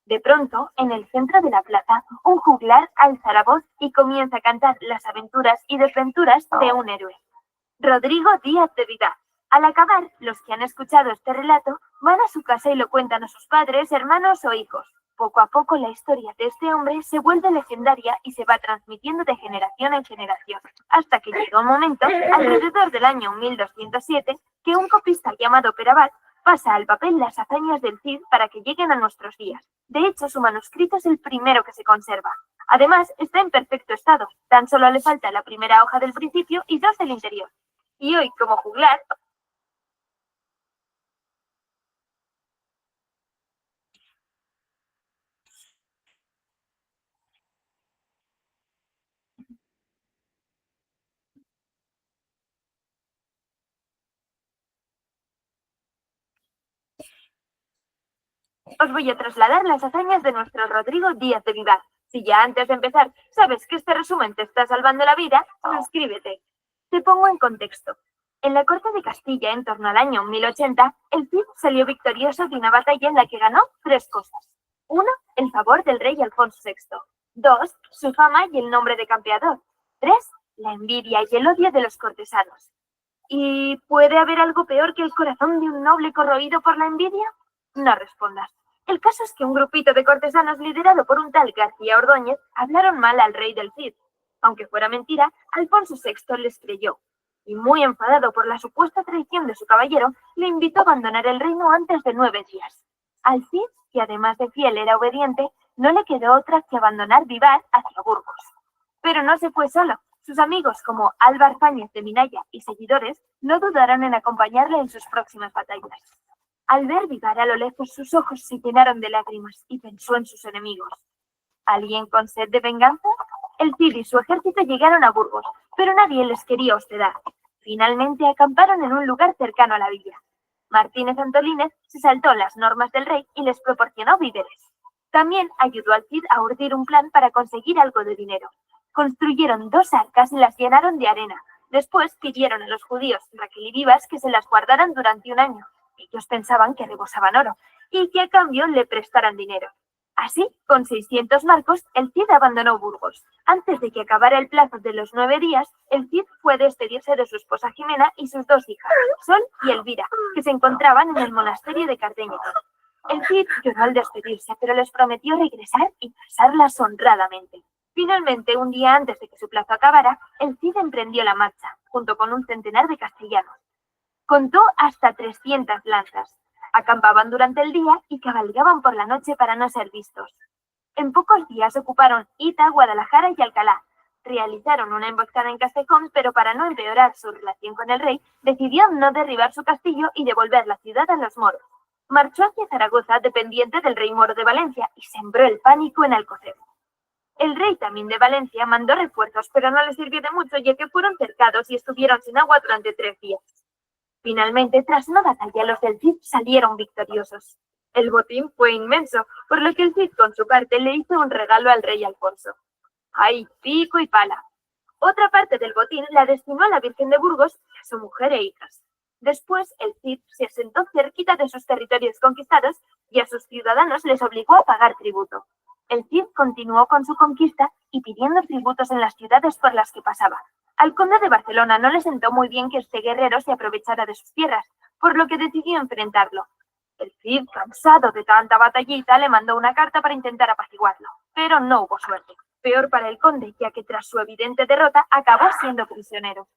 S4: De pronto, en el centro de la plaza, un juglar alza la voz y comienza a cantar las aventuras y desventuras de un héroe. Rodrigo Díaz de Vivar. Al acabar, los que han escuchado este relato van a su casa y lo cuentan a sus padres, hermanos o hijos. Poco a poco la historia de este hombre se vuelve legendaria y se va transmitiendo de generación en generación, hasta que llega un momento, alrededor del año 1207, que un copista llamado Perabat pasa al papel las hazañas del Cid para que lleguen a nuestros días. De hecho, su manuscrito es el primero que se conserva. Además, está en perfecto estado, tan solo le falta la primera hoja del principio y dos del interior. Y hoy, como juglar, os voy a trasladar las hazañas de nuestro Rodrigo Díaz de Vivar. Si ya antes de empezar sabes que este resumen te está salvando la vida, suscríbete. Te pongo en contexto. En la corte de Castilla, en torno al año 1080, el Cid salió victorioso de una batalla en la que ganó tres cosas. 1. El favor del rey Alfonso VI. 2. Su fama y el nombre de campeador. 3. La envidia y el odio de los cortesanos. ¿Y puede haber algo peor que el corazón de un noble corroído por la envidia? No respondas. El caso es que un grupito de cortesanos liderado por un tal García Ordóñez hablaron mal al rey del Cid. Aunque fuera mentira, Alfonso VI les creyó, y muy enfadado por la supuesta traición de su caballero, le invitó a abandonar el reino antes de 9 días. Al Cid, que además de fiel era obediente, no le quedó otra que abandonar Vivar hacia Burgos. Pero no se fue solo. Sus amigos como Álvar Fáñez de Minaya y seguidores no dudaron en acompañarle en sus próximas batallas. Al ver Vivar a lo lejos, sus ojos se llenaron de lágrimas y pensó en sus enemigos. ¿Alguien con sed de venganza? El Cid y su ejército llegaron a Burgos, pero nadie les quería hospedar. Finalmente acamparon en un lugar cercano a la villa. Martínez Antolínez se saltó las normas del rey y les proporcionó víveres. También ayudó al Cid a urdir un plan para conseguir algo de dinero. Construyeron 2 arcas y las llenaron de arena. Después pidieron a los judíos Raquel y Vivas que se las guardaran durante un año. Ellos pensaban que rebosaban oro y que a cambio le prestaran dinero. Así, con 600 marcos, el Cid abandonó Burgos. Antes de que acabara el plazo de los 9 días, el Cid fue a despedirse de su esposa Jimena y sus 2 hijas, Sol y Elvira, que se encontraban en el monasterio de Cardeña. El Cid lloró al despedirse, pero les prometió regresar y pasarlas honradamente. Finalmente, un día antes de que su plazo acabara, el Cid emprendió la marcha, junto con un centenar de castellanos. Contó hasta 300 lanzas. Acampaban durante el día y cabalgaban por la noche para no ser vistos. En pocos días ocuparon Ita, Guadalajara y Alcalá. Realizaron una emboscada en Castejón, pero para no empeorar su relación con el rey, decidió no derribar su castillo y devolver la ciudad a los moros. Marchó hacia Zaragoza, dependiente del rey moro de Valencia, y sembró el pánico en Alcocer. El rey también de Valencia mandó refuerzos, pero no les sirvió de mucho, ya que fueron cercados y estuvieron sin agua durante 3 días. Finalmente, tras una batalla, los del Cid salieron victoriosos. El botín fue inmenso, por lo que el Cid, con su parte, le hizo un regalo al rey Alfonso. ¡Ay, pico y pala! Otra parte del botín la destinó a la Virgen de Burgos y a su mujer e hijas. Después, el Cid se asentó cerquita de sus territorios conquistados y a sus ciudadanos les obligó a pagar tributo. El Cid continuó con su conquista y pidiendo tributos en las ciudades por las que pasaba. Al conde de Barcelona no le sentó muy bien que este guerrero se aprovechara de sus tierras, por lo que decidió enfrentarlo. El Cid, cansado de tanta batallita, le mandó una carta para intentar apaciguarlo, pero no hubo suerte.
S5: peor para el conde, ya que tras su evidente derrota acabó siendo prisionero.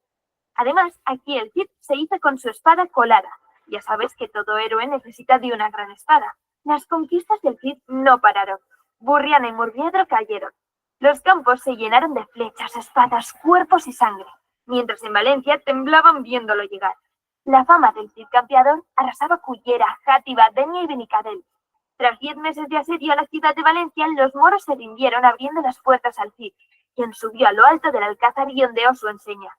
S5: Además, aquí el Cid se hizo con su espada colada. Ya sabes que todo héroe necesita de una gran espada. Las conquistas del Cid no pararon. Burriana y Murviedro cayeron. Los campos se llenaron de flechas, espadas, cuerpos y sangre, mientras en Valencia temblaban viéndolo llegar. La fama del Cid campeador arrasaba Cullera, Játiva, Denia y Benicadel. Tras 10 meses de asedio a la ciudad de Valencia, los moros se rindieron abriendo las puertas al Cid, quien subió a lo alto del alcázar y ondeó su enseña.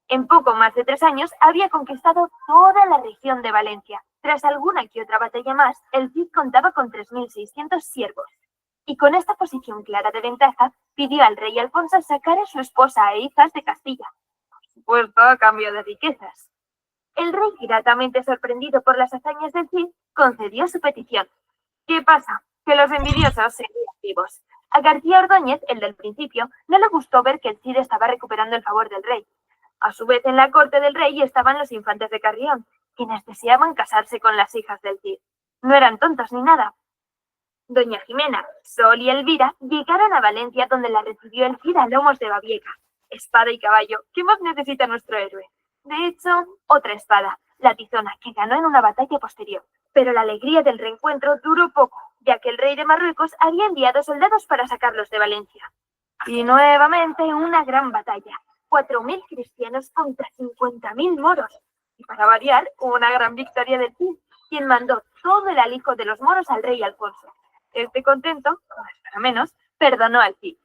S5: En poco más de 3 años había conquistado toda la región de Valencia. Tras alguna que otra batalla más, el Cid contaba con 3.600 siervos. Y con esta posición clara de ventaja, pidió al rey Alfonso sacar a su esposa e hijas de Castilla, por supuesto a cambio de riquezas. El rey, gratamente sorprendido por las hazañas del Cid, concedió su petición. ¿Qué pasa? Que los envidiosos seguían vivos. A García Ordóñez, el del principio, no le gustó ver que el Cid estaba recuperando el favor del rey. A su vez, en la corte del rey estaban los infantes de Carrión, quienes deseaban casarse con las hijas del Cid. No eran tontos ni nada. Doña Jimena, Sol y Elvira llegaron a Valencia, donde la recibió el Cid a lomos de Babieca. Espada y caballo, ¿qué más necesita nuestro héroe? De hecho, otra espada, la tizona, que ganó en una batalla posterior. Pero la alegría del reencuentro duró poco, ya que el rey de Marruecos había enviado soldados para sacarlos de Valencia. Y nuevamente una gran batalla. 4.000 cristianos contra 50.000 moros. Y para variar, una gran victoria del Cid, quien mandó todo el alijo de los moros al rey Alfonso. Este contento, no es para menos, perdonó al Cid.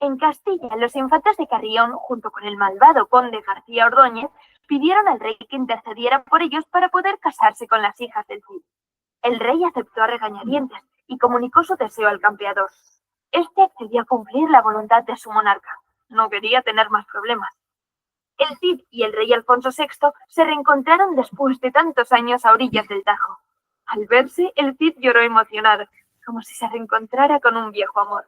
S5: En Castilla, los infantes de Carrión, junto con el malvado conde García Ordóñez, pidieron al rey que intercediera por ellos para poder casarse con las hijas del Cid. El rey aceptó a regañadientes y comunicó su deseo al campeador. Este accedió a cumplir la voluntad de su monarca. No quería tener más problemas. El Cid y el rey Alfonso VI se reencontraron después de tantos años a orillas del Tajo. Al verse, el Cid lloró emocionado, como si se reencontrara con un viejo amor.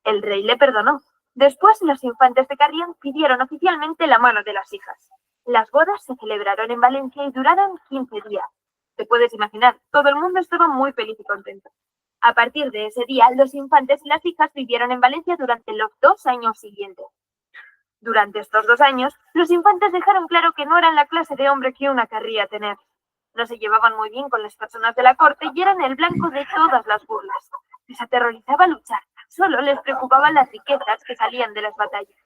S5: El rey le perdonó. Después, los infantes de Carrión pidieron oficialmente la mano de las hijas. Las bodas se celebraron en Valencia y duraron 15 días. Te puedes imaginar, todo el mundo estaba muy feliz y contento. A partir de ese día, los infantes y las hijas vivieron en Valencia durante los 2 años siguientes. Durante estos 2 años, los infantes dejaron claro que no eran la clase de hombre que una querría tener. No se llevaban muy bien con las personas de la corte y eran el blanco de todas las burlas. Les aterrorizaba luchar, solo les preocupaban las riquezas que salían de las batallas.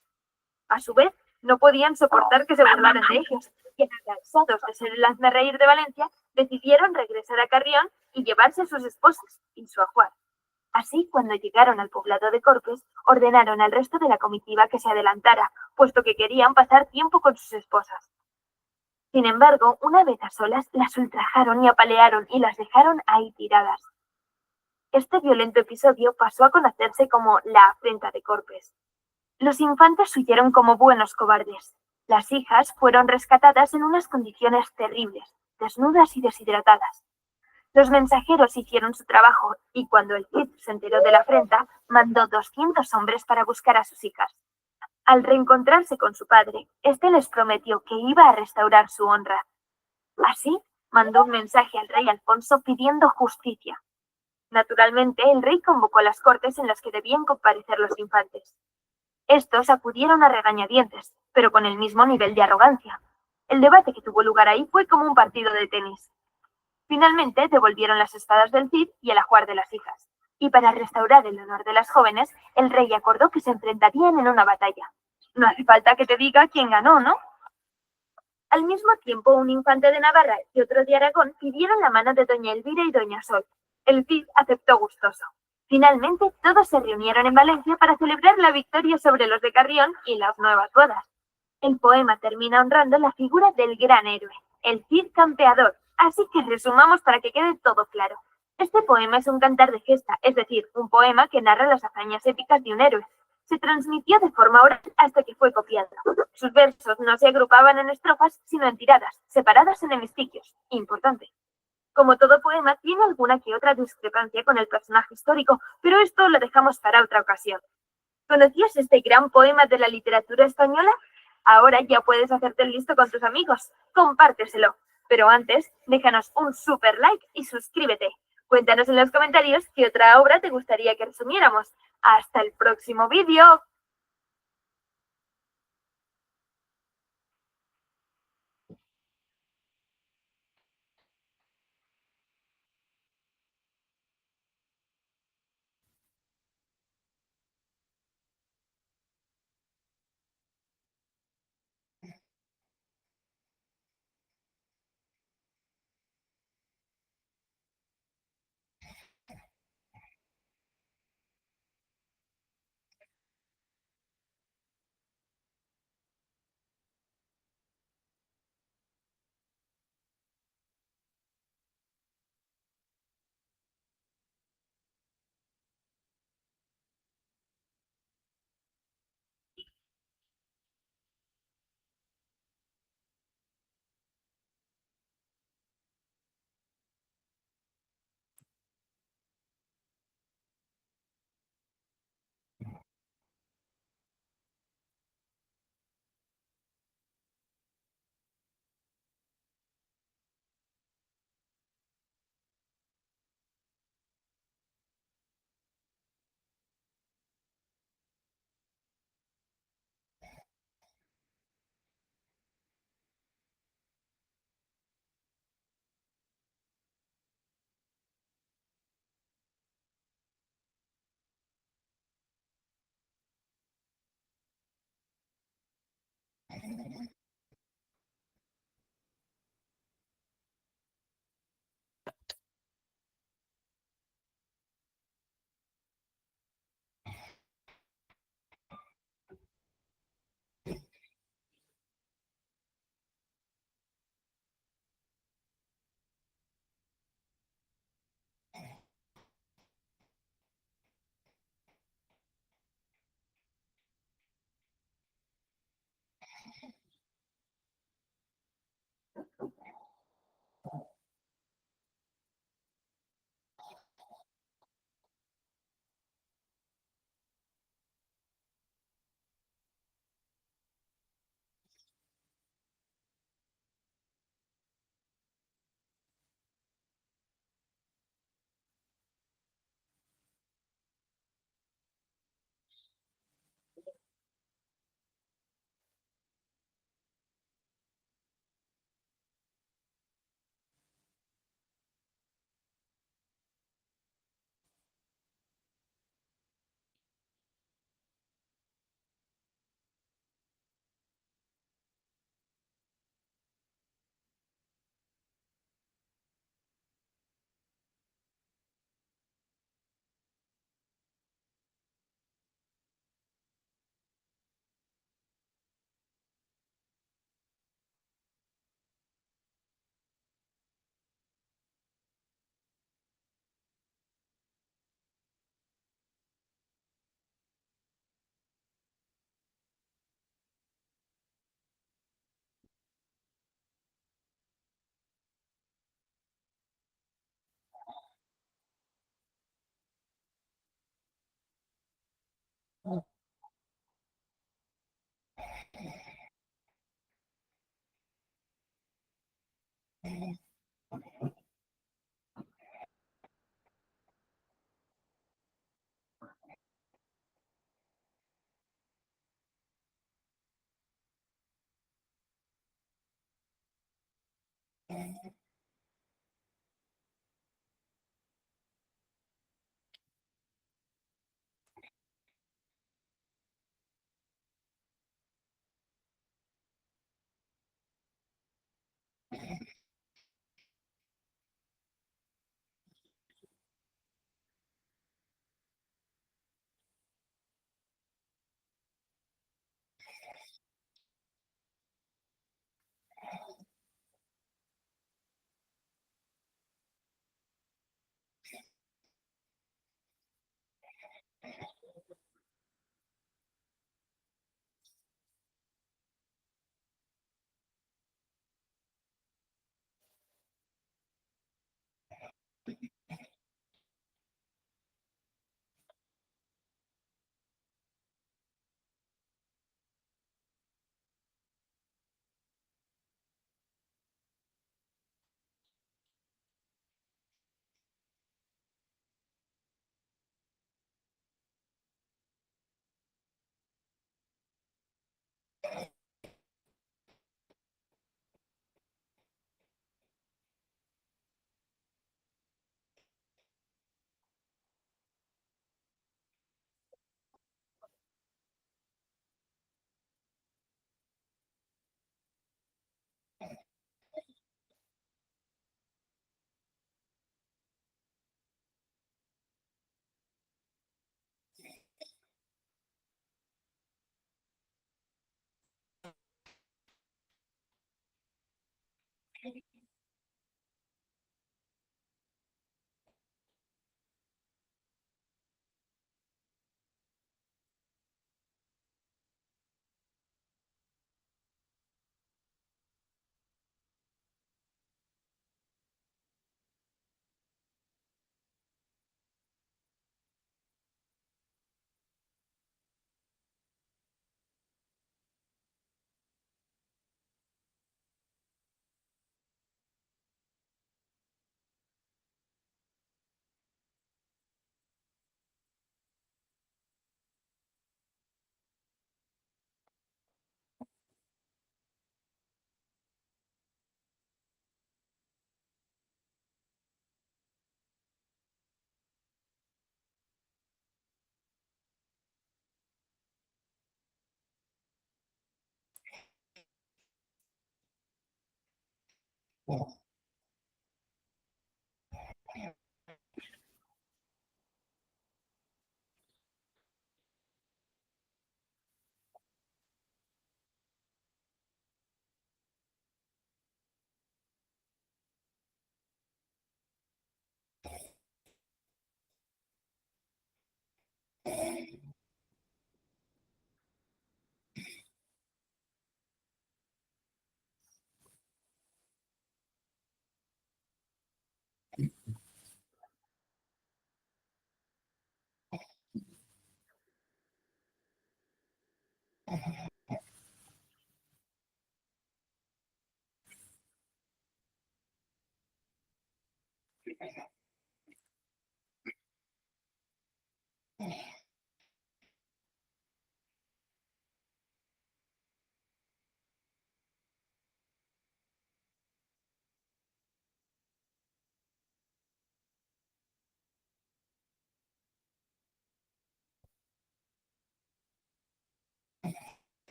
S5: A su vez, no podían soportar que se burlaran de ellos, y cansados de ser el hazmerreír de Valencia, decidieron regresar a Carrión y llevarse a sus esposas y su ajuar. Así, cuando llegaron al poblado de Corpes, ordenaron al resto de la comitiva que se adelantara, puesto que querían pasar tiempo con sus esposas. Sin embargo, una vez a solas, las ultrajaron y apalearon y las dejaron ahí tiradas. Este violento episodio pasó a conocerse como la afrenta de Corpes. Los infantes huyeron como buenos cobardes. Las hijas fueron rescatadas en unas condiciones terribles, desnudas y deshidratadas. Los mensajeros hicieron su trabajo y cuando el Cid se enteró de la afrenta, mandó 200 hombres para buscar a sus hijas. Al reencontrarse con su padre, este les prometió que iba a restaurar su honra. Así, mandó un mensaje al rey Alfonso pidiendo justicia. Naturalmente, el rey convocó las cortes en las que debían comparecer los infantes. Estos acudieron a regañadientes, pero con el mismo nivel de arrogancia. El debate que tuvo lugar ahí fue como un partido de tenis. Finalmente, devolvieron las espadas del Cid y el ajuar de las hijas. Y para restaurar el honor de las jóvenes, el rey acordó que se enfrentarían en una batalla. No hace falta que te diga quién ganó, ¿no? Al mismo tiempo, un infante de Navarra y otro de Aragón pidieron la mano de doña Elvira y doña Sol. El Cid aceptó gustoso. Finalmente, todos se reunieron en Valencia para celebrar la victoria sobre los de Carrión y las nuevas bodas. El poema termina honrando la figura del gran héroe, el Cid campeador. Así que resumamos para que quede todo claro. Este poema es un cantar de gesta, es decir, un poema que narra las hazañas épicas de un héroe. Se transmitió de forma oral hasta que fue copiado. Sus versos no se agrupaban en estrofas, sino en tiradas, separadas en hemistiquios. Importante. Como todo poema, tiene alguna que otra discrepancia con el personaje histórico, pero esto lo dejamos para otra ocasión. ¿Conocías este gran poema de la literatura española? Ahora ya puedes hacerte el listo con tus amigos. Compárteselo. Pero antes, déjanos un super like y suscríbete. Cuéntanos en los comentarios qué otra obra te gustaría que resumiéramos. ¡Hasta el próximo vídeo!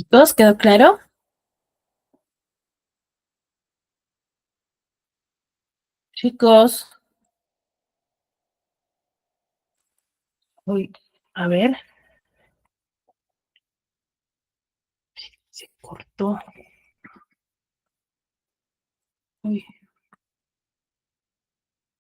S2: ¿Todos quedó claro? Chicos, uy, a ver, se cortó. Uy.